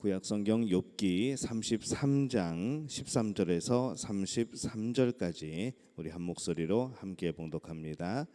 구약성경 욥기 33장 13절에서 33절까지 우리 한 목소리로 함께 봉독합니다.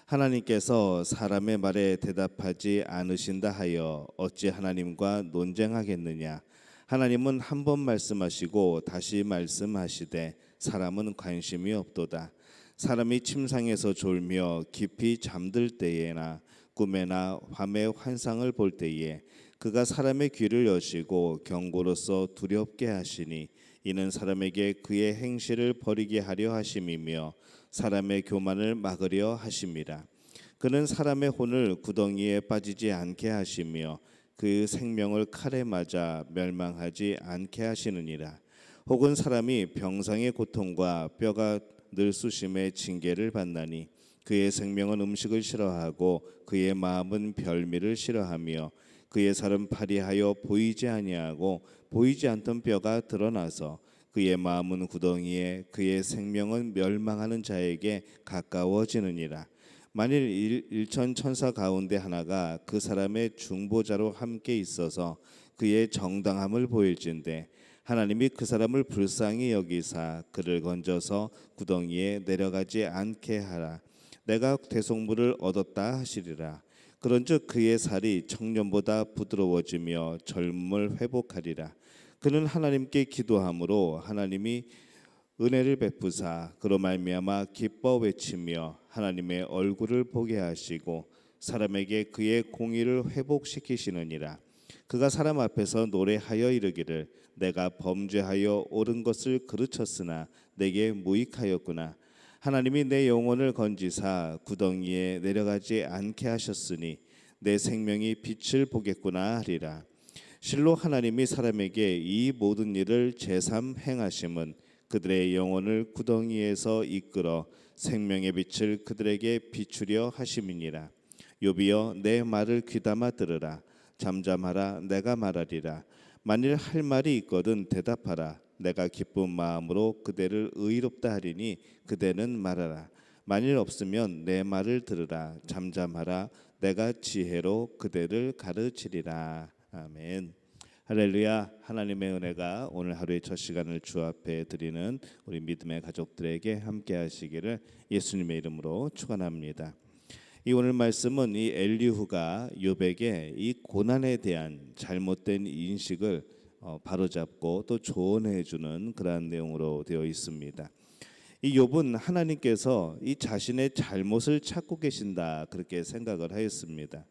하나님께서 사람의 말에 대답하지 않으신다 하여 어찌 하나님과 논쟁하겠느냐. 하나님은 한 번 말씀하시고 다시 말씀하시되 사람은 관심이 없도다. 사람이 침상에서 졸며 깊이 잠들 때에나 꿈에나 밤에 환상을 볼 때에 그가 사람의 귀를 여시고 경고로서 두렵게 하시니 이는 사람에게 그의 행실을 버리게 하려 하심이며 사람의 교만을 막으려 하심이라. 그는 사람의 혼을 구덩이에 빠지지 않게 하시며 그 생명을 칼에 맞아 멸망하지 않게 하시느니라. 혹은 사람이 병상의 고통과 뼈가 늘쑤심의 징계를 받나니 그의 생명은 음식을 싫어하고 그의 마음은 별미를 싫어하며 그의 살은 파리하여 보이지 아니하고 보이지 않던 뼈가 드러나서 그의 마음은 구덩이에 그의 생명은 멸망하는 자에게 가까워지느니라. 만일 일천 천사 가운데 하나가 그 사람의 중보자로 함께 있어서 그의 정당함을 보일진대 하나님이 그 사람을 불쌍히 여기사 그를 건져서 구덩이에 내려가지 않게 하라. 내가 대속물을 얻었다 하시리라. 그런즉 그의 살이 청년보다 부드러워지며 젊음을 회복하리라. 그는 하나님께 기도함으로 하나님이 은혜를 베푸사 그로 말미암아 기뻐 외치며 하나님의 얼굴을 보게 하시고 사람에게 그의 공의를 회복시키시느니라. 그가 사람 앞에서 노래하여 이르기를 내가 범죄하여 옳은 것을 그르쳤으나 내게 무익하였구나. 하나님이 내 영혼을 건지사 구덩이에 내려가지 않게 하셨으니 내 생명이 빛을 보겠구나 하리라. 실로 하나님이 사람에게 이 모든 일을 제삼 행하심은 그들의 영혼을 구덩이에서 이끌어 생명의 빛을 그들에게 비추려 하심이니라. 욥이여 내 말을 귀담아 들으라. 잠잠하라 내가 말하리라. 만일 할 말이 있거든 대답하라. 내가 기쁜 마음으로 그대를 의롭다 하리니 그대는 말하라. 만일 없으면 내 말을 들으라. 잠잠하라. 내가 지혜로 그대를 가르치리라. 아멘. 할렐루야. 하나님의 은혜가 오늘 하루의 첫 시간을 주 앞에 드리는 우리 믿음의 가족들에게 함께 하시기를 예수님의 이름으로 축원합니다. 이 오늘 말씀은 이 엘리후가 욥에게 이 고난에 대한 잘못된 인식을 바로잡고 또 조언해 주는 그러한 내용으로 되어 있습니다. 이 욥은 하나님께서 이 자신의 잘못을 찾고 계신다 그렇게 생각을 하였습니다.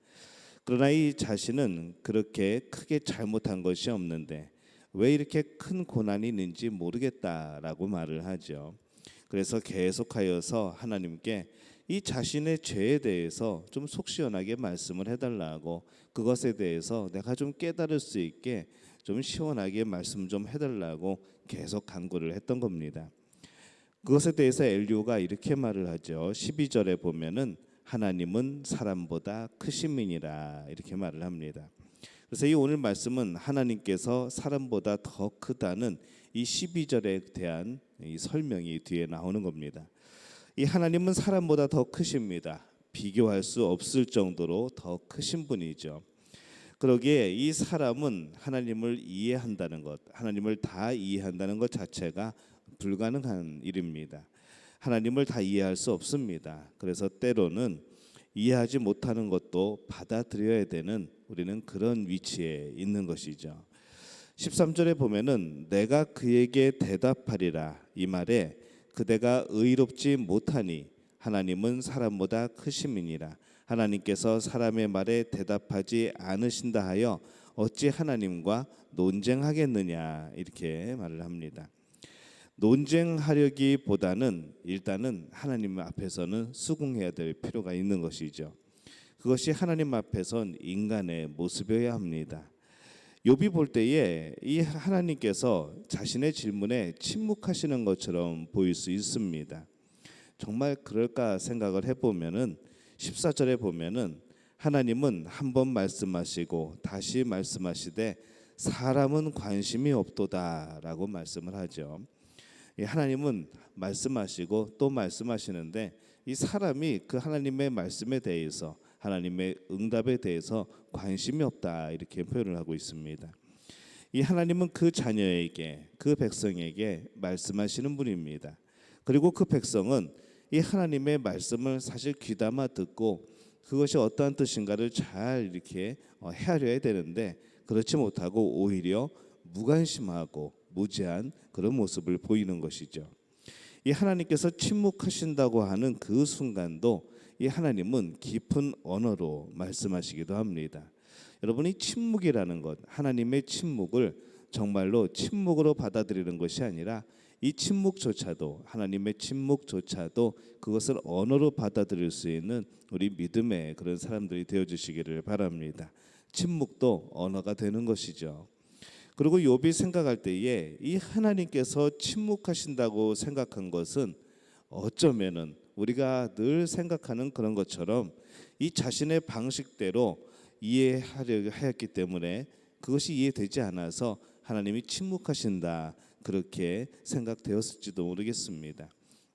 그러나 이 자신은 그렇게 크게 잘못한 것이 없는데 왜 이렇게 큰 고난이 있는지 모르겠다라고 말을 하죠. 그래서 계속하여서 하나님께 이 자신의 죄에 대해서 좀 속 시원하게 말씀을 해달라고 그것에 대해서 내가 좀 깨달을 수 있게 좀 시원하게 말씀 좀 해달라고 계속 간구를 했던 겁니다. 그것에 대해서 엘리후가 이렇게 말을 하죠. 12절에 보면은 하나님은 사람보다 크심이니라 이렇게 말을 합니다. 그래서 이 오늘 말씀은 하나님께서 사람보다 더 크다는 이 12절에 대한 이 설명이 뒤에 나오는 겁니다. 이 하나님은 사람보다 더 크십니다. 비교할 수 없을 정도로 더 크신 분이죠. 그러기에 이 사람은 하나님을 이해한다는 것, 하나님을 다 이해한다는 것 자체가 불가능한 일입니다. 하나님을 다 이해할 수 없습니다. 그래서 때로는 이해하지 못하는 것도 받아들여야 되는 우리는 그런 위치에 있는 것이죠. 13절에 보면은 내가 그에게 대답하리라 이 말에 그대가 의롭지 못하니 하나님은 사람보다 크심이니라. 하나님께서 사람의 말에 대답하지 않으신다 하여 어찌 하나님과 논쟁하겠느냐 이렇게 말을 합니다. 논쟁하려기보다는 일단은 하나님 앞에서는 수긍해야 될 필요가 있는 것이죠. 그것이 하나님 앞에선 인간의 모습이어야 합니다. 욥이 볼 때에 이 하나님께서 자신의 질문에 침묵하시는 것처럼 보일 수 있습니다. 정말 그럴까 생각을 해보면은 14절에 보면은 하나님은 한 번 말씀하시고 다시 말씀하시되 사람은 관심이 없도다라고 말씀을 하죠. 하나님은 말씀하시고 또 말씀하시는데 이 사람이 그 하나님의 말씀에 대해서 하나님의 응답에 대해서 관심이 없다 이렇게 표현을 하고 있습니다. 이 하나님은 그 자녀에게, 그 백성에게 말씀하시는 분입니다. 그리고 그 백성은 이 하나님의 말씀을 사실 귀담아 듣고 그것이 어떠한 뜻인가를 잘 이렇게 헤아려야 되는데 그렇지 못하고 오히려 무관심하고 무지한 그런 모습을 보이는 것이죠. 이 하나님께서 침묵하신다고 하는 그 순간도 이 하나님은 깊은 언어로 말씀하시기도 합니다. 여러분이 침묵이라는 것, 하나님의 침묵을 정말로 침묵으로 받아들이는 것이 아니라 이 침묵조차도, 하나님의 침묵조차도 그것을 언어로 받아들일 수 있는 우리 믿음의 그런 사람들이 되어주시기를 바랍니다. 침묵도 언어가 되는 것이죠. 그리고 욥이 생각할 때에 이 하나님께서 침묵하신다고 생각한 것은 어쩌면은 우리가 늘 생각하는 그런 것처럼 이 자신의 방식대로 이해하려 하였기 때문에 그것이 이해되지 않아서 하나님이 침묵하신다 그렇게 생각되었을지도 모르겠습니다.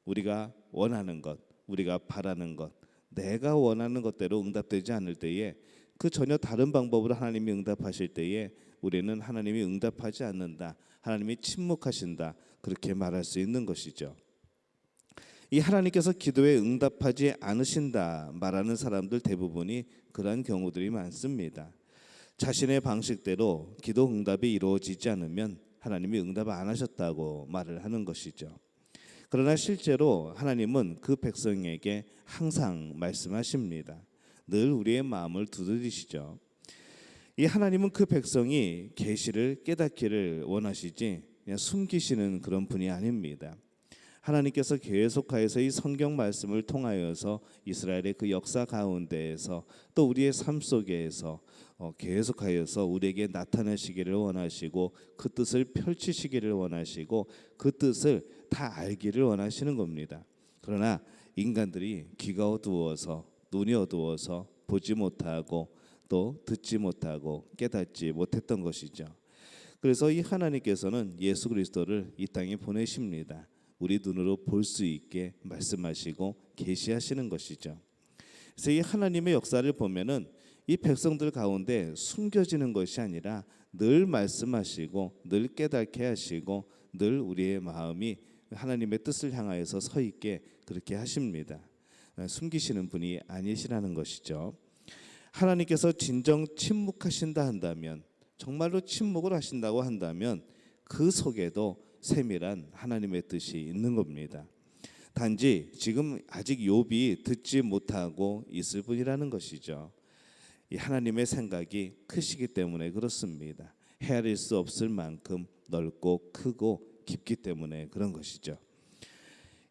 우리가 원하는 것, 우리가 바라는 것, 내가 원하는 것대로 응답되지 않을 때에 그 전혀 다른 방법으로 하나님이 응답하실 때에 우리는 하나님이 응답하지 않는다, 하나님이 침묵하신다 그렇게 말할 수 있는 것이죠. 이 하나님께서 기도에 응답하지 않으신다 말하는 사람들 대부분이 그러한 경우들이 많습니다. 자신의 방식대로 기도 응답이 이루어지지 않으면 하나님이 응답 안 하셨다고 말을 하는 것이죠. 그러나 실제로 하나님은 그 백성에게 항상 말씀하십니다. 늘 우리의 마음을 두드리시죠. 이 하나님은 그 백성이 계시를 깨닫기를 원하시지 그냥 숨기시는 그런 분이 아닙니다. 하나님께서 계속하여서 이 성경 말씀을 통하여서 이스라엘의 그 역사 가운데에서 또 우리의 삶 속에서 계속하여서 우리에게 나타내시기를 원하시고 그 뜻을 펼치시기를 원하시고 그 뜻을 다 알기를 원하시는 겁니다. 그러나 인간들이 귀가 어두워서 눈이 어두워서 보지 못하고 또 듣지 못하고 깨닫지 못했던 것이죠. 그래서 이 하나님께서는 예수 그리스도를 이 땅에 보내십니다. 우리 눈으로 볼 수 있게 말씀하시고 계시하시는 것이죠. 그래서 이 하나님의 역사를 보면은 이 백성들 가운데 숨겨지는 것이 아니라 늘 말씀하시고 늘 깨닫게 하시고 늘 우리의 마음이 하나님의 뜻을 향하여서 서 있게 그렇게 하십니다. 숨기시는 분이 아니시라는 것이죠. 하나님께서 진정 침묵하신다 한다면, 정말로 침묵을 하신다고 한다면 그 속에도 세밀한 하나님의 뜻이 있는 겁니다. 단지 지금 아직 욥이 듣지 못하고 있을 뿐이라는 것이죠. 이 하나님의 생각이 크시기 때문에 그렇습니다. 헤아릴 수 없을 만큼 넓고 크고 깊기 때문에 그런 것이죠.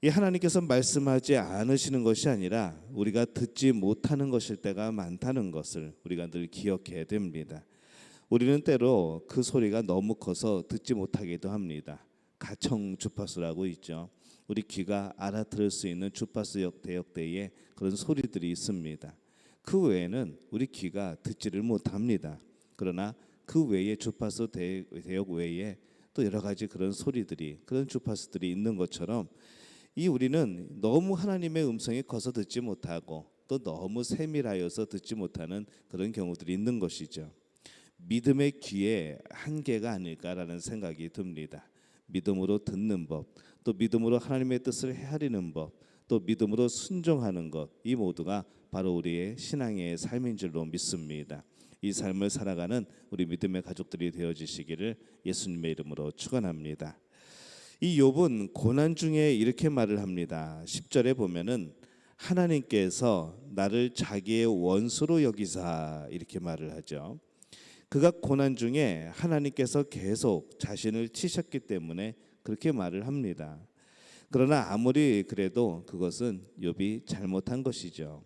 이 하나님께서 말씀하지 않으시는 것이 아니라 우리가 듣지 못하는 것일 때가 많다는 것을 우리가 늘 기억해야 됩니다. 우리는 때로 그 소리가 너무 커서 듣지 못하기도 합니다. 가청 주파수라고 있죠. 우리 귀가 알아들을 수 있는 주파수 대역대에 그런 소리들이 있습니다. 그 외에는 우리 귀가 듣지를 못합니다. 그러나 그 외에 주파수 대역 외에 또 여러 가지 그런 소리들이, 그런 주파수들이 있는 것처럼 이 우리는 너무 하나님의 음성이 커서 듣지 못하고 또 너무 세밀하여서 듣지 못하는 그런 경우들이 있는 것이죠. 믿음의 귀에 한계가 아닐까라는 생각이 듭니다. 믿음으로 듣는 법, 또 믿음으로 하나님의 뜻을 헤아리는 법, 또 믿음으로 순종하는 것, 이 모두가 바로 우리의 신앙의 삶인 줄로 믿습니다. 이 삶을 살아가는 우리 믿음의 가족들이 되어주시기를 예수님의 이름으로 축원합니다. 이 욥은 고난 중에 이렇게 말을 합니다. 10절에 보면은 하나님께서 나를 자기의 원수로 여기사 이렇게 말을 하죠. 그가 고난 중에 하나님께서 계속 자신을 치셨기 때문에 그렇게 말을 합니다. 그러나 아무리 그래도 그것은 욥이 잘못한 것이죠.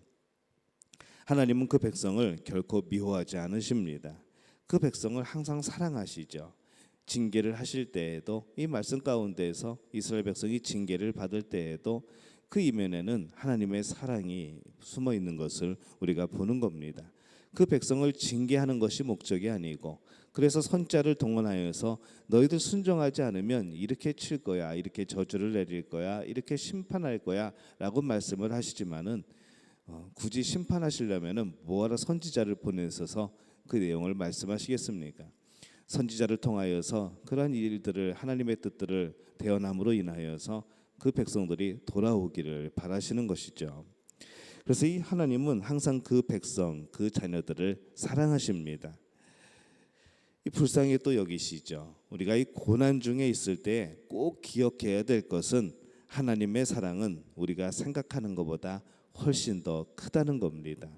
하나님은 그 백성을 결코 미워하지 않으십니다. 그 백성을 항상 사랑하시죠. 징계를 하실 때에도, 이 말씀 가운데에서 이스라엘 백성이 징계를 받을 때에도 그 이면에는 하나님의 사랑이 숨어 있는 것을 우리가 보는 겁니다. 그 백성을 징계하는 것이 목적이 아니고, 그래서 선자를 동원하여서 너희들 순종하지 않으면 이렇게 칠 거야, 이렇게 저주를 내릴 거야, 이렇게 심판할 거야 라고 말씀을 하시지만은 굳이 심판하시려면은 뭐하러 선지자를 보내셔서 그 내용을 말씀하시겠습니까? 선지자를 통하여서 그러한 일들을 하나님의 뜻들을 대언함으로 인하여서 그 백성들이 돌아오기를 바라시는 것이죠. 그래서 이 하나님은 항상 그 백성, 그 자녀들을 사랑하십니다. 이 불쌍히 또 여기시죠. 우리가 이 고난 중에 있을 때 꼭 기억해야 될 것은 하나님의 사랑은 우리가 생각하는 것보다 훨씬 더 크다는 겁니다.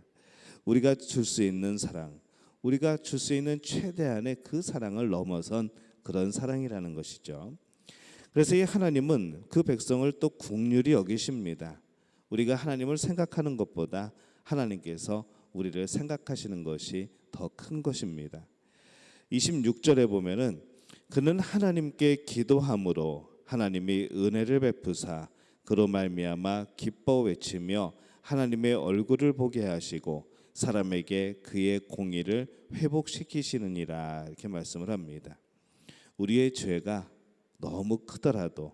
우리가 줄 수 있는 사랑, 우리가 줄 수 있는 최대한의 그 사랑을 넘어선 그런 사랑이라는 것이죠. 그래서 이 하나님은 그 백성을 또 긍휼히 여기십니다. 우리가 하나님을 생각하는 것보다 하나님께서 우리를 생각하시는 것이 더 큰 것입니다. 26절에 보면은 그는 하나님께 기도함으로 하나님이 은혜를 베푸사 그로 말미암아 기뻐 외치며 하나님의 얼굴을 보게 하시고 사람에게 그의 공의를 회복시키시느니라 이렇게 말씀을 합니다. 우리의 죄가 너무 크더라도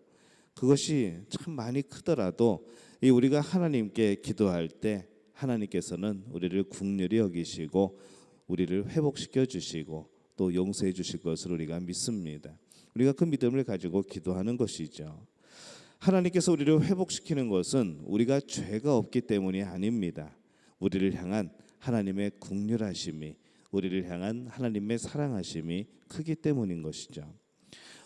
그것이 참 많이 크더라도 우리가 하나님께 기도할 때 하나님께서는 우리를 긍휼히 여기시고 우리를 회복시켜 주시고 또 용서해 주실 것을 우리가 믿습니다. 우리가 그 믿음을 가지고 기도하는 것이죠. 하나님께서 우리를 회복시키는 것은 우리가 죄가 없기 때문이 아닙니다. 우리를 향한 하나님의 긍휼하심이, 우리를 향한 하나님의 사랑하심이 크기 때문인 것이죠.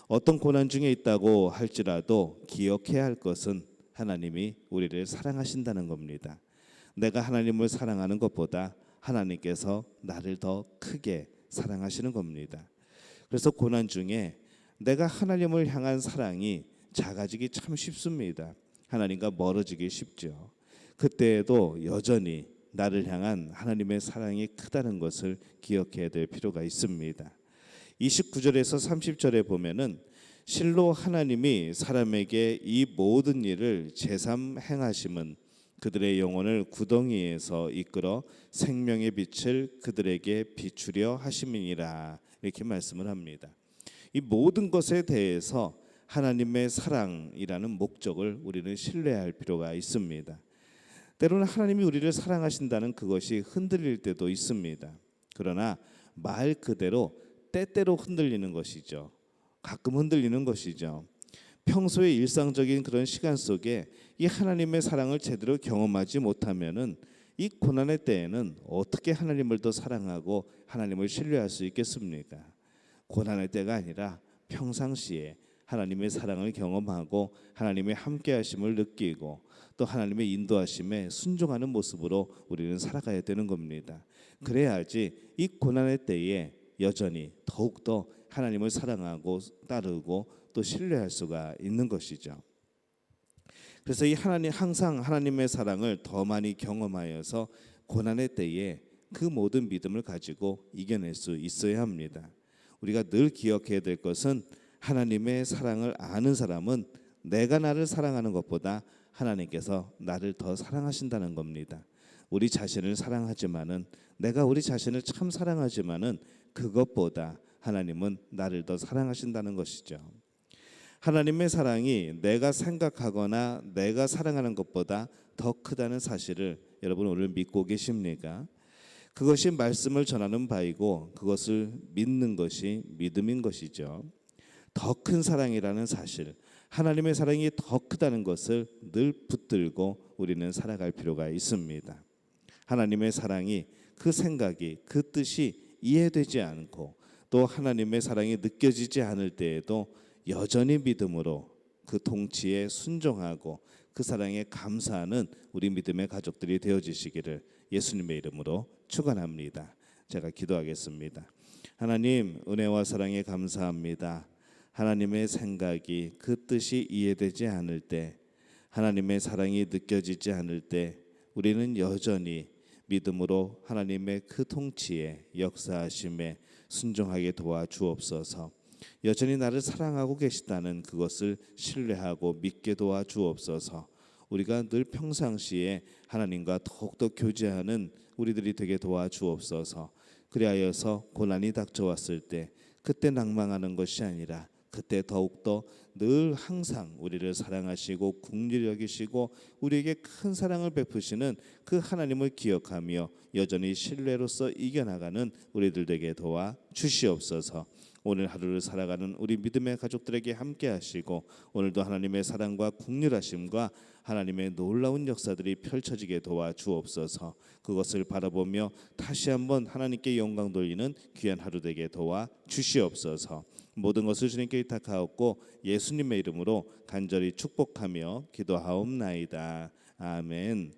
어떤 고난 중에 있다고 할지라도 기억해야 할 것은 하나님이 우리를 사랑하신다는 겁니다. 내가 하나님을 사랑하는 것보다 하나님께서 나를 더 크게 사랑하시는 겁니다. 그래서 고난 중에 내가 하나님을 향한 사랑이 작아지기 참 쉽습니다. 하나님과 멀어지기 쉽죠. 그때에도 여전히 나를 향한 하나님의 사랑이 크다는 것을 기억해야 될 필요가 있습니다. 29절에서 30절에 보면은 실로 하나님이 사람에게 이 모든 일을 제삼 행하심은 그들의 영혼을 구덩이에서 이끌어 생명의 빛을 그들에게 비추려 하심이니라 이렇게 말씀을 합니다. 이 모든 것에 대해서 하나님의 사랑이라는 목적을 우리는 신뢰할 필요가 있습니다. 때로는 하나님이 우리를 사랑하신다는 그것이 흔들릴 때도 있습니다. 그러나 말 그대로 때때로 흔들리는 것이죠. 가끔 흔들리는 것이죠. 평소의 일상적인 그런 시간 속에 이 하나님의 사랑을 제대로 경험하지 못하면은 이 고난의 때에는 어떻게 하나님을 더 사랑하고 하나님을 신뢰할 수 있겠습니까? 고난의 때가 아니라 평상시에 하나님의 사랑을 경험하고 하나님의 함께하심을 느끼고 또 하나님의 인도하심에 순종하는 모습으로 우리는 살아가야 되는 겁니다. 그래야지 이 고난의 때에 여전히 더욱더 하나님을 사랑하고 따르고 또 신뢰할 수가 있는 것이죠. 그래서 이 하나님 항상 하나님의 사랑을 더 많이 경험하여서 고난의 때에 그 모든 믿음을 가지고 이겨낼 수 있어야 합니다. 우리가 늘 기억해야 될 것은 하나님의 사랑을 아는 사람은 내가 나를 사랑하는 것보다 하나님께서 나를 더 사랑하신다는 겁니다. 우리 자신을 사랑하지만은 내가 우리 자신을 참 사랑하지만은 그것보다 하나님은 나를 더 사랑하신다는 것이죠. 하나님의 사랑이 내가 생각하거나 내가 사랑하는 것보다 더 크다는 사실을 여러분 오늘 믿고 계십니까? 그것이 말씀을 전하는 바이고 그것을 믿는 것이 믿음인 것이죠. 더 큰 사랑이라는 사실, 하나님의 사랑이 더 크다는 것을 늘 붙들고 우리는 살아갈 필요가 있습니다. 하나님의 사랑이 그 생각이 그 뜻이 이해되지 않고 또 하나님의 사랑이 느껴지지 않을 때에도 여전히 믿음으로 그 통치에 순종하고 그 사랑에 감사하는 우리 믿음의 가족들이 되어지시기를 예수님의 이름으로 축원합니다. 제가 기도하겠습니다. 하나님, 은혜와 사랑에 감사합니다. 하나님의 생각이 그 뜻이 이해되지 않을 때, 하나님의 사랑이 느껴지지 않을 때 우리는 여전히 믿음으로 하나님의 그 통치에 역사하심에 순종하게 도와주옵소서. 여전히 나를 사랑하고 계시다는 그것을 신뢰하고 믿게 도와주옵소서. 우리가 늘 평상시에 하나님과 더욱더 교제하는 우리들이 되게 도와주옵소서. 그리하여서 고난이 닥쳐왔을 때 그때 낭망하는 것이 아니라 그때 더욱더 늘 항상 우리를 사랑하시고 긍휼히 여기시고 우리에게 큰 사랑을 베푸시는 그 하나님을 기억하며 여전히 신뢰로서 이겨나가는 우리들 되게 도와 주시옵소서. 오늘 하루를 살아가는 우리 믿음의 가족들에게 함께 하시고 오늘도 하나님의 사랑과 긍휼하심과 하나님의 놀라운 역사들이 펼쳐지게 도와 주옵소서. 그것을 바라보며 다시 한번 하나님께 영광 돌리는 귀한 하루 되게 도와 주시옵소서. 모든 것을 주님께 의탁하옵고 예수님의 이름으로 간절히 축복하며 기도하옵나이다. 아멘.